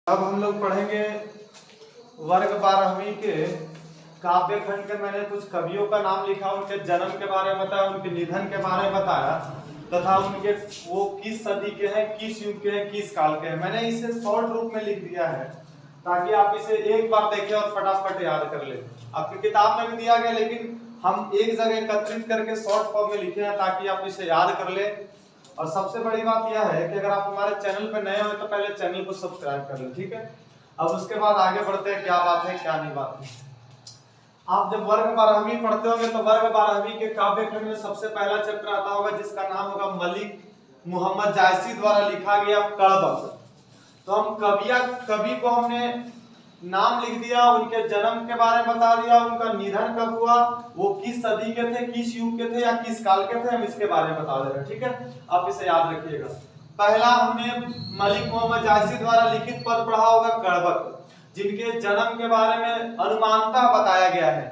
अब हम लोग पढ़ेंगे वर्ग 12वीं के काव्य खंड के। मैंने कुछ कवियों का नाम लिखा, उनके जन्म के बारे में बताया, उनके निधन के बारे में बताया तथा उनके वो किस सदी के हैं, किस युग के हैं, किस काल के हैं। मैंने इसे शॉर्ट रूप में लिख दिया है ताकि आप इसे एक बार देखें और फटाफट याद कर लें। आपकी किताब में भी दिया गया, लेकिन हम एक जगह एकत्रित करके शॉर्ट फॉर्म में लिखे हैं ताकि आप इसे याद कर लें। और सबसे बड़ी बात यह है कि अगर आप हमारे चैनल पर नए हो तो पहले चैनल को सब्सक्राइब कर लें, ठीक है। अब उसके बाद आगे बढ़ते हैं, क्या बात है क्या नहीं बात है। आप जब वर्ग 12वीं पढ़ते होंगे तो वर्ग 12वीं के काव्य खंड में सबसे पहला चैप्टर आता होगा जिसका नाम होगा मलिक मोहम्मद जायसी द्वारा लिखा गया कड़बक्श। तो हम कवि को हमने नाम लिख दिया, उनके जन्म के बारे में बता दिया, उनका निधन कब हुआ, वो किस सदी के थे, किस युग के थे या किस काल के थे, हम इसके बारे में बता दे रहे हैं, ठीक है। आप इसे याद रखिएगा। पहला हमने मलिक मोहम्मद जायसी द्वारा लिखित पद पढ़ा होगा कड़बक्श, जिनके जन्म के बारे में अनुमानतः बताया गया है।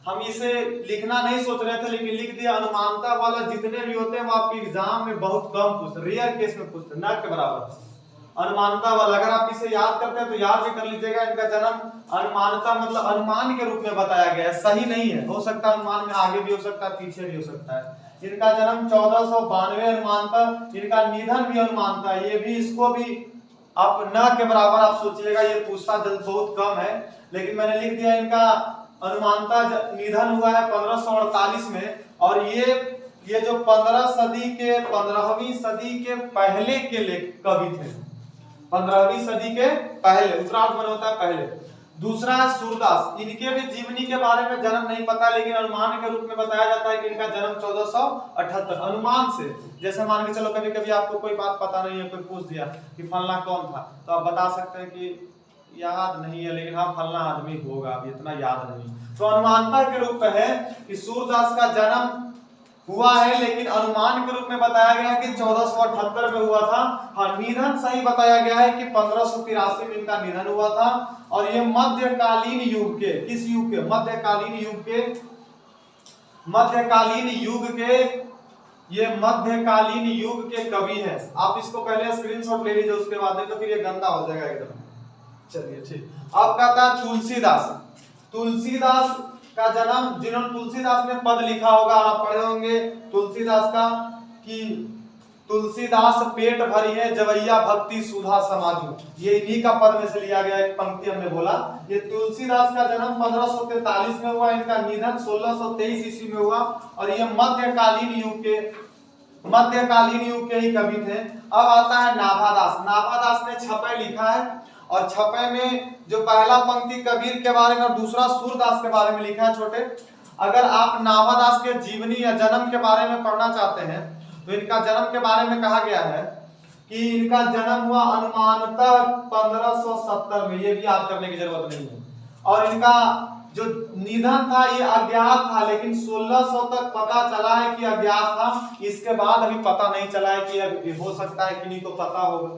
हम इसे लिखना नहीं सोच रहे थे लेकिन लिख दिया। अनुमानतः वाला जितने भी होते हैं वो आपके एग्जाम में बहुत कम पूछते, रेयर केस में पूछते, न के बराबर अनुमानता वाला। अगर आप इसे याद करते हैं तो याद भी कर लीजिएगा। इनका जन्म अनुमानता मतलब अनुमान के रूप में बताया गया है, सही नहीं है। हो सकता है अनुमान में आगे भी हो सकता है, पीछे भी हो सकता है। इनका जन्म 1492 अनुमानता, इनका निधन भी अनुमानता, ये भी इसको भी आप न के बराबर आप सोचिएगा। ये पूछता जल्द बहुत कम है, लेकिन मैंने लिख दिया इनका अनुमानता निधन हुआ है 1548 में। और ये जो 15वीं सदी के पहले के कवि थे, 15वीं सदी के पहले, उत्तरार्ध में होता है पहले। दूसरा है सूरदास, इनके भी जीवनी के बारे में जन्म नहीं पता, लेकिन अनुमान के रूप में बताया जाता है कि इनका जन्म 1478 अनुमान से। जैसे मान के चलो कभी कभी आपको कोई बात पता नहीं है, कोई पूछ दिया कि फलना कौन था, तो आप बता सकते हैं कि याद नहीं है, लेकिन हाँ फलना आदमी होगा, अभी इतना याद नहीं। तो अनुमानता के रूप में है कि सूरदास का जन्म हुआ है, लेकिन अनुमान के रूप में बताया गया है कि 1478 में हुआ था। हाँ, निधन सही बताया गया है कि 1583 में इनका निधन हुआ था। और ये मध्यकालीन युग के, किस युग के, मध्यकालीन युग के, ये मध्यकालीन युग के कवि हैं। आप इसको पहले स्क्रीनशॉट ले लीजिए, उसके बाद नहीं तो फिर ये गंदा हो जाएगा एकदम। चलिए ठीक। अब कहता है तुलसीदास का जन्म, जिन्होंने तुलसीदास ने पद लिखा होगा और आप पढ़े होंगे तुलसीदास का कि तुलसीदास पेट भरी है जवैया भक्ति सुधा समाजू, ये इन्हीं का पद में से लिया गया एक पंक्ति हमने बोला। ये तुलसीदास का जन्म 1543 में हुआ, इनका निधन 1623 ईस्वी में हुआ। और ये मध्यकालीन युग के ही कवि थे। अब आता है नाभादास ने छपै लिखा है, और छपे में जो पहला पंक्ति कबीर के बारे में और दूसरा सूरदास के बारे में लिखा है छोटे। अगर आप नाभादास के जीवनी या जन्म के बारे में पढ़ना चाहते हैं तो इनका जन्म के बारे में कहा गया है कि इनका जन्म हुआ अनुमानतः 1570 में, ये भी याद करने की जरूरत नहीं है। और इनका जो निधन था ये अज्ञात था, लेकिन 1600 तक पता चला है कि अज्ञात था। इसके बाद अभी पता नहीं चला है कि हो सकता है कि नहीं तो पता होगा,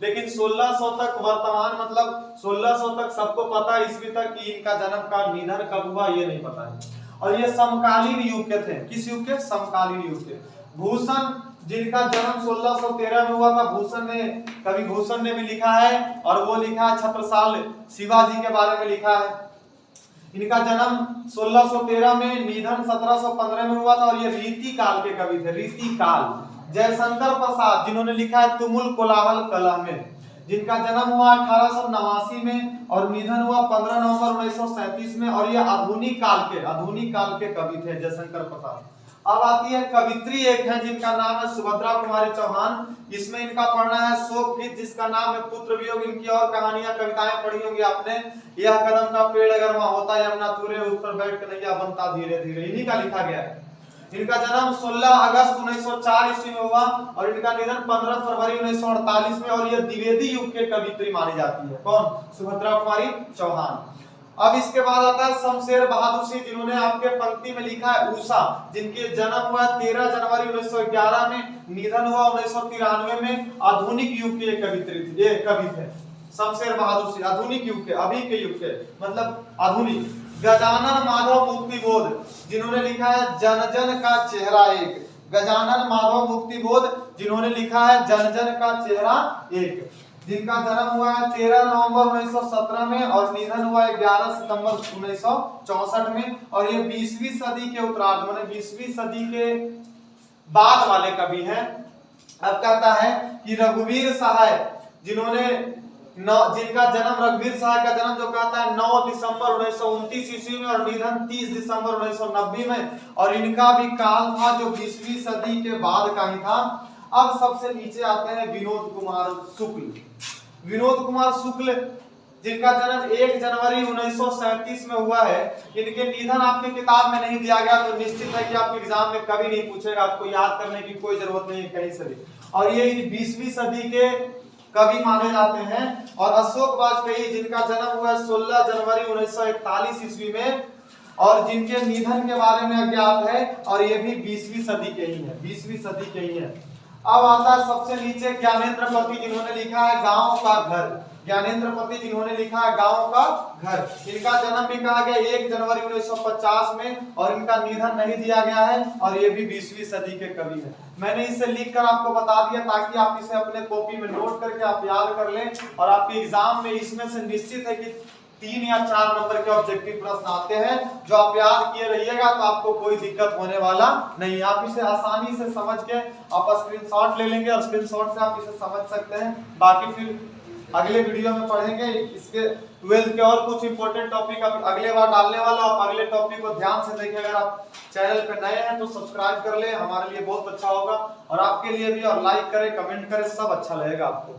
लेकिन 1600 तक वर्तमान मतलब 1600 तक सबको पता है, ईस्वी तक कि इनका जन्म का निधन कब हुआ ये नहीं पता है। और ये समकालीन युग के थे। किस युग के? समकालीन युग के। भूषण, जिनका जन्म 1613 में हुआ था, कवि भूषण ने भी लिखा है, और वो लिखा है छत्रसाल शिवाजी के बारे में लिखा है। इनका जन्म 1613 में, निधन 1715 में हुआ था। और ये रीति काल के कवि थे, रीति काल। जयशंकर प्रसाद, जिन्होंने लिखा है तुमुल कोलाहल कलह में, जिनका जन्म हुआ 1889 में और निधन हुआ 15 नवंबर 1937 में। और ये आधुनिक काल के कवि थे जयशंकर प्रसाद। अब आती है कवित्री, एक है जिनका नाम है सुभद्रा कुमारी चौहान। इसमें इनका पढ़ना है शोक गीत, जिसका नाम है पुत्र वियोग। इनकी और कहानियां कविताएं पढ़ी होंगी आपने। यह कदम का पेड़ अगर वहां होता यमुना तुरे, उस पर बैठ कर नैया बनता धीरे धीरे, इन्हीं का लिखा गया है। इनका जन्म 16 अगस्त 1904 ईस्वी में हुआ और इनका निधन 15 फरवरी 1948 में। और यह द्विवेदी युग के कवित्री मानी जाती है। कौन? सुभद्रा कुमारी चौहान। अब इसके बाद आता है शमशेर बहादुर सिंह, जिन्होंने आपके पंक्ति में लिखा है उषा, जिनके जन्म हुआ 13 जनवरी 1911 में, निधन हुआ 1993 में। आधुनिक युग के कवि थे शमशेर बहादुर सिंह, आधुनिक युग के, अभी के युग के मतलब आधुनिक। गजानन माधव मुक्तिबोध, जिन्होंने लिखा है जन जन का चेहरा एक, गजानन माधव मुक्तिबोध, जिन्होंने लिखा है जन जन का चेहरा एक। जिनका जन्म हुआ है 13 नवंबर 1917 में और निधन हुआ है 11 सितंबर 1964 में। और ये 20वीं सदी के उत्तरार्ध माने 20वीं सदी के बाद वाले कवि हैं। अब कहता है कि रघुवीर सहाय जिन्होंने जिनका जन्म रघुवीर सहाय का जन्म जो कहता है 9 दिसंबर 1929 ईस्वी में और निधन 30 दिसंबर 1990 में, और इनका भी काल था जो 20वीं सदी के बाद का ही था। अब सबसे नीचे आते हैं विनोद कुमार शुक्ल। विनोद कुमार शुक्ल जिनका जन्म 1 जनवरी 1937 में हुआ है, इनके निधन आपके किताब में नहीं दिया गया, तो निश्चित है कि आपके एग्जाम में कभी नहीं पूछेगा, आपको याद करने की कोई जरूरत नहीं है कहीं से भी। और ये 20वीं सदी के कवि माने जाते हैं। और अशोक वाजपेयी जिनका जन्म हुआ 16 जनवरी 1941 ईस्वी में और जिनके निधन के बारे में अज्ञात है, और ये भी 20वीं सदी के ही है, 20वीं सदी के ही है। अब आता है सबसे नीचे ज्ञानेंद्र पति जिन्होंने लिखा है गांव का घर। ज्ञानेंद्र पति जिन्होंने लिखा है गांव का घर, इनका जन्म भी कहा गया 1 जनवरी 1950 में और इनका निधन नहीं दिया गया है, और ये भी 20वीं सदी के कवि हैं। मैंने इसे लिखकर आपको बता दिया ताकि आप इसे अपने कॉपी में नोट करके आप याद कर लें, और आपके एग्जाम में इसमें से निश्चित है कि 3 या 4 नंबर के ऑब्जेक्टिव प्रश्न आते हैं, जो आप याद किए रहिएगा तो आपको कोई दिक्कत होने वाला नहीं। आप इसे आसानी से समझ के आप स्क्रीनशॉट ले लेंगे और स्क्रीनशॉट से आप इसे समझ सकते हैं। बाकी फिर अगले वीडियो में पढ़ेंगे इसके 12th के और कुछ इंपॉर्टेंट टॉपिक अब अगले बार डालने वाला। आप अगले टॉपिक को ध्यान से देखिए। अगर आप चैनल पे नए हैं तो सब्सक्राइब कर ले, हमारे लिए बहुत अच्छा होगा, और आपके लिए भी, और लाइक करें, कमेंट करें, सब अच्छा लगेगा आपको।